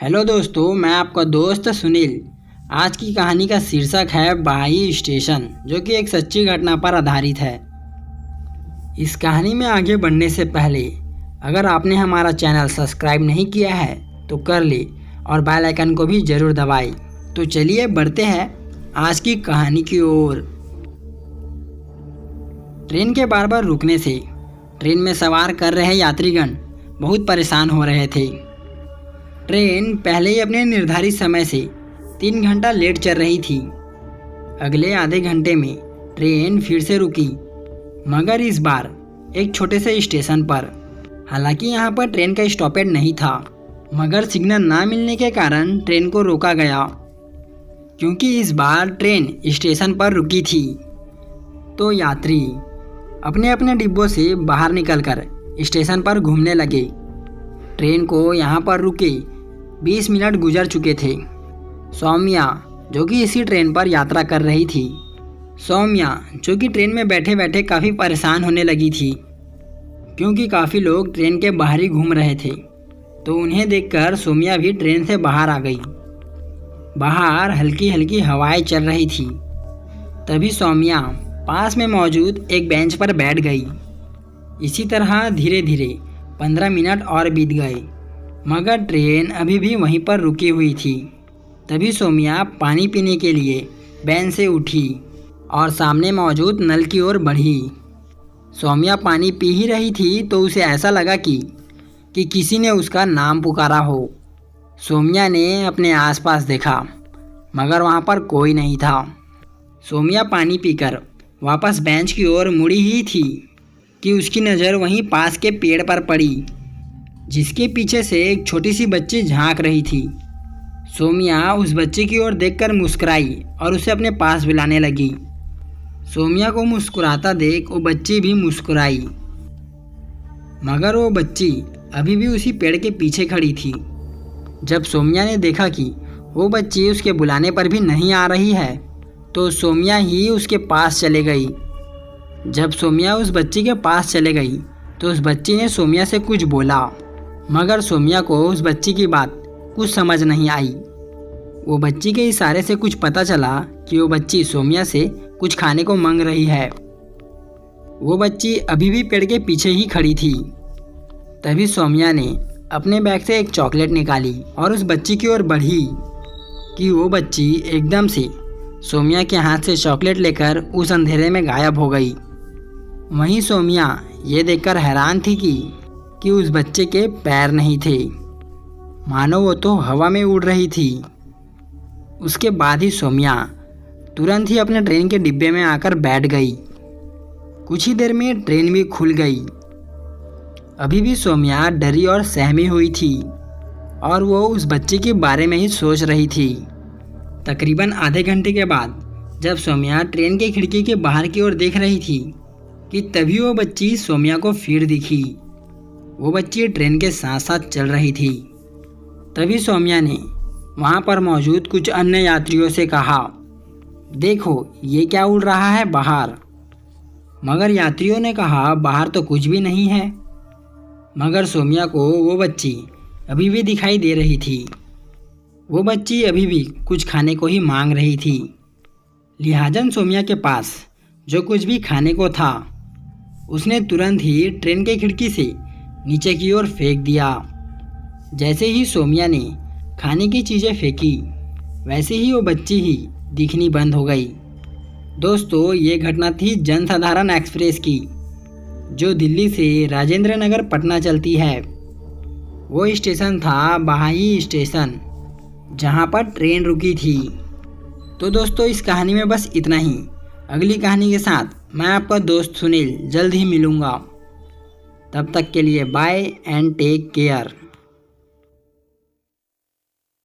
Hello दोस्तों, मैं आपका दोस्त सुनील। आज की कहानी का शीर्षक है बहाई स्टेशन, जो कि एक सच्ची घटना पर आधारित है। इस कहानी में आगे बढ़ने से पहले अगर आपने हमारा चैनल सब्सक्राइब नहीं किया है तो कर ले और बेल आइकन को भी ज़रूर दबाएं। तो चलिए बढ़ते हैं आज की कहानी की ओर। ट्रेन के बार बार रुकने से ट्रेन में सवार कर रहे यात्रीगण बहुत परेशान हो रहे थे। ट्रेन पहले ही अपने निर्धारित समय से 3 घंटा लेट चल रही थी। अगले आधे घंटे में ट्रेन फिर से रुकी, मगर इस बार एक छोटे से स्टेशन पर। हालांकि यहाँ पर ट्रेन का स्टॉपेज नहीं था, मगर सिग्नल ना मिलने के कारण ट्रेन को रोका गया। क्योंकि इस बार ट्रेन स्टेशन पर रुकी थी, तो यात्री अपने अपने डिब्बों से बाहर निकलकर स्टेशन पर घूमने लगे। ट्रेन को यहाँ पर रुके 20 मिनट गुजर चुके थे। सौम्या, जो कि इसी ट्रेन पर यात्रा कर रही थी, जो कि ट्रेन में बैठे बैठे काफ़ी परेशान होने लगी थी, क्योंकि काफ़ी लोग ट्रेन के बाहर ही घूम रहे थे। तो उन्हें देखकर सौम्या भी ट्रेन से बाहर आ गई। बाहर हल्की हल्की हवाएं चल रही थी। तभी सौम्या पास में मौजूद एक बेंच पर बैठ गई। इसी तरह धीरे धीरे 15 मिनट और बीत गए, मगर ट्रेन अभी भी वहीं पर रुकी हुई थी। तभी सौम्या पानी पीने के लिए बेंच से उठी और सामने मौजूद नल की ओर बढ़ी। सौम्या पानी पी ही रही थी तो उसे ऐसा लगा कि किसी ने उसका नाम पुकारा हो। सौम्या ने अपने आसपास देखा, मगर वहाँ पर कोई नहीं था। सौम्या पानी पीकर वापस बेंच की ओर मुड़ी ही थी कि उसकी नज़र वहीं पास के पेड़ पर पड़ी, जिसके पीछे से एक छोटी सी बच्ची झांक रही थी। सौम्या उस बच्चे की ओर देखकर मुस्कुराई और उसे अपने पास बुलाने लगी। सौम्या को मुस्कुराता देख वो बच्ची भी मुस्कुराई, मगर वो बच्ची अभी भी उसी पेड़ के पीछे खड़ी थी। जब सौम्या ने देखा कि वो बच्ची उसके बुलाने पर भी नहीं आ रही है, तो सौम्या ही उसके पास चले गई। जब सौम्या उस बच्ची के पास चले गई तो उस बच्ची ने सौम्या से कुछ बोला, मगर सौम्या को उस बच्ची की बात कुछ समझ नहीं आई। वो बच्ची के इशारे से कुछ पता चला कि वो बच्ची सौम्या से कुछ खाने को मांग रही है। वो बच्ची अभी भी पेड़ के पीछे ही खड़ी थी। तभी सौम्या ने अपने बैग से एक चॉकलेट निकाली और उस बच्ची की ओर बढ़ी कि वो बच्ची एकदम से सौम्या के हाथ से चॉकलेट लेकर उस अंधेरे में गायब हो गई। वहीं सौम्या ये देखकर हैरान थी कि उस बच्चे के पैर नहीं थे, मानो वो तो हवा में उड़ रही थी। उसके बाद ही सौम्या तुरंत ही अपने ट्रेन के डिब्बे में आकर बैठ गई। कुछ ही देर में ट्रेन भी खुल गई। अभी भी सौम्या डरी और सहमी हुई थी और वो उस बच्चे के बारे में ही सोच रही थी। तकरीबन आधे घंटे के बाद जब सौम्या ट्रेन के खिड़की के बाहर की ओर देख रही थी कि तभी वो बच्ची सौम्या को फिर दिखी। वो बच्ची ट्रेन के साथ साथ चल रही थी। तभी सौम्या ने वहाँ पर मौजूद कुछ अन्य यात्रियों से कहा, देखो ये क्या उड़ रहा है बाहर। मगर यात्रियों ने कहा, बाहर तो कुछ भी नहीं है। मगर सौम्या को वो बच्ची अभी भी दिखाई दे रही थी। वो बच्ची अभी भी कुछ खाने को ही मांग रही थी। लिहाजन सौम्या के पास जो कुछ भी खाने को था, उसने तुरंत ही ट्रेन के खिड़की से नीचे की ओर फेंक दिया। जैसे ही सौम्या ने खाने की चीज़ें फेंकी, वैसे ही वो बच्ची ही दिखनी बंद हो गई। दोस्तों, ये घटना थी जनसाधारण एक्सप्रेस की, जो दिल्ली से राजेंद्र नगर पटना चलती है। वो स्टेशन था बहाई स्टेशन, जहाँ पर ट्रेन रुकी थी। तो दोस्तों, इस कहानी में बस इतना ही। अगली कहानी के साथ मैं आपका दोस्त सुनील जल्द ही मिलूँगा। तब तक के लिए बाय एंड टेक केयर।